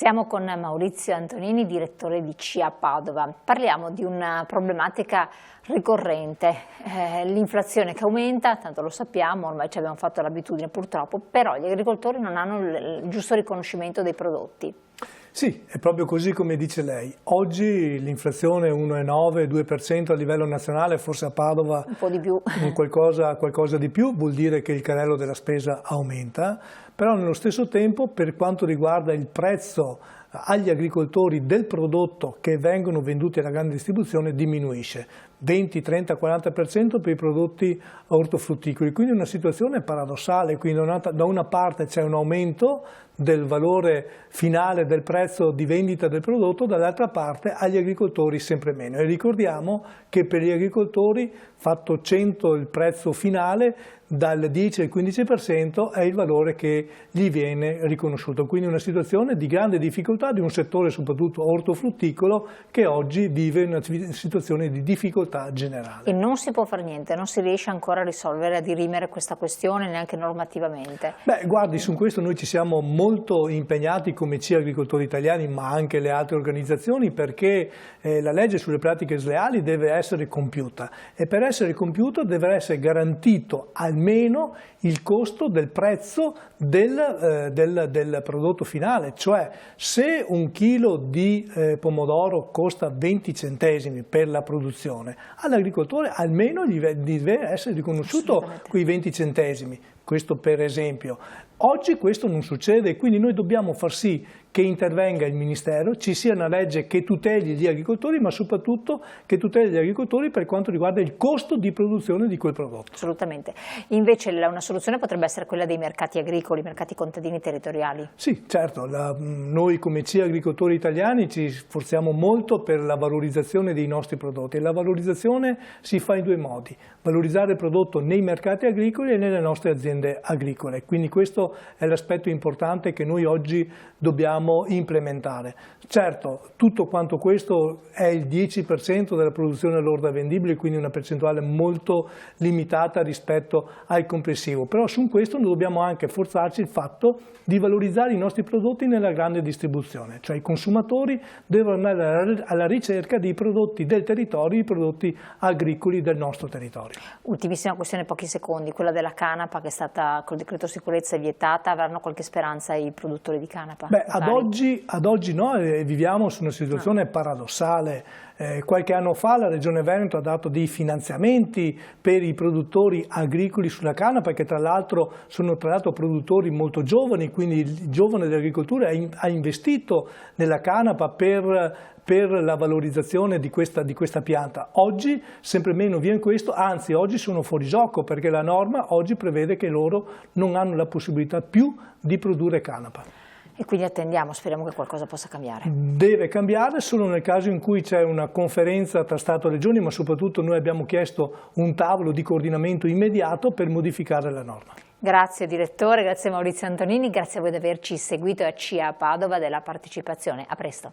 Siamo con Maurizio Antonini, direttore di CIA Padova. Parliamo di una problematica ricorrente, l'inflazione che aumenta, tanto lo sappiamo, ormai ci abbiamo fatto l'abitudine purtroppo, però gli agricoltori non hanno il giusto riconoscimento dei prodotti. Sì, è proprio così come dice lei. Oggi l'inflazione è 1,9, 2% a livello nazionale, forse a Padova un po' di più. Qualcosa di più, vuol dire che il carrello della spesa aumenta, però nello stesso tempo per quanto riguarda il prezzo agli agricoltori del prodotto che vengono venduti alla grande distribuzione diminuisce. 20, 30, 40% per i prodotti ortofrutticoli, quindi una situazione paradossale, quindi da una parte c'è un aumento del valore finale del prezzo di vendita del prodotto, dall'altra parte agli agricoltori sempre meno. E ricordiamo che per gli agricoltori, fatto 100 il prezzo finale, dal 10 al 15% è il valore che gli viene riconosciuto. Quindi una situazione di grande difficoltà di un settore soprattutto ortofrutticolo che oggi vive una situazione di difficoltà generale. E non si può fare niente, non si riesce ancora a risolvere, a dirimere questa questione neanche normativamente? Beh, guardi, su questo noi ci siamo molto impegnati come CIA Agricoltori Italiani, ma anche le altre organizzazioni, perché la legge sulle pratiche sleali deve essere compiuta e per essere compiuta deve essere garantito almeno il costo del prezzo del prodotto finale, cioè se un chilo di pomodoro costa 20 centesimi per la produzione, all'agricoltore almeno gli deve essere riconosciuto quei 20 centesimi. Questo per esempio. Oggi questo non succede e quindi noi dobbiamo far sì che intervenga il Ministero, ci sia una legge che tuteli gli agricoltori, ma soprattutto che tuteli gli agricoltori per quanto riguarda il costo di produzione di quel prodotto. Assolutamente. Invece una soluzione potrebbe essere quella dei mercati agricoli, mercati contadini territoriali. Sì, certo. Noi come CIA Agricoltori Italiani ci sforziamo molto per la valorizzazione dei nostri prodotti e la valorizzazione si fa in due modi: valorizzare il prodotto nei mercati agricoli e nelle nostre aziende agricole. Quindi questo è l'aspetto importante che noi oggi dobbiamo implementare. Certo, tutto quanto questo è il 10% della produzione lorda vendibile, quindi una percentuale molto limitata rispetto al complessivo, però su questo noi dobbiamo anche forzarci il fatto di valorizzare i nostri prodotti nella grande distribuzione, cioè i consumatori devono andare alla ricerca dei prodotti del territorio, i prodotti agricoli del nostro territorio. Ultimissima questione, pochi secondi, quella della canapa che è stata col decreto sicurezza vietata, avranno qualche speranza i produttori di canapa? Beh, ad oggi no, viviamo su una situazione paradossale. Qualche anno fa la Regione Veneto ha dato dei finanziamenti per i produttori agricoli sulla canapa, che tra l'altro sono produttori molto giovani, quindi il giovane dell'agricoltura ha investito nella canapa per la valorizzazione di questa pianta. Oggi sempre meno viene questo, anzi oggi sono fuori gioco perché la norma oggi prevede che loro non hanno la possibilità più di produrre canapa. E quindi attendiamo, speriamo che qualcosa possa cambiare. Deve cambiare solo nel caso in cui c'è una conferenza tra Stato e Regioni, ma soprattutto noi abbiamo chiesto un tavolo di coordinamento immediato per modificare la norma. Grazie direttore, grazie Maurizio Antonini, grazie a voi di averci seguito e a CIA Padova della partecipazione. A presto.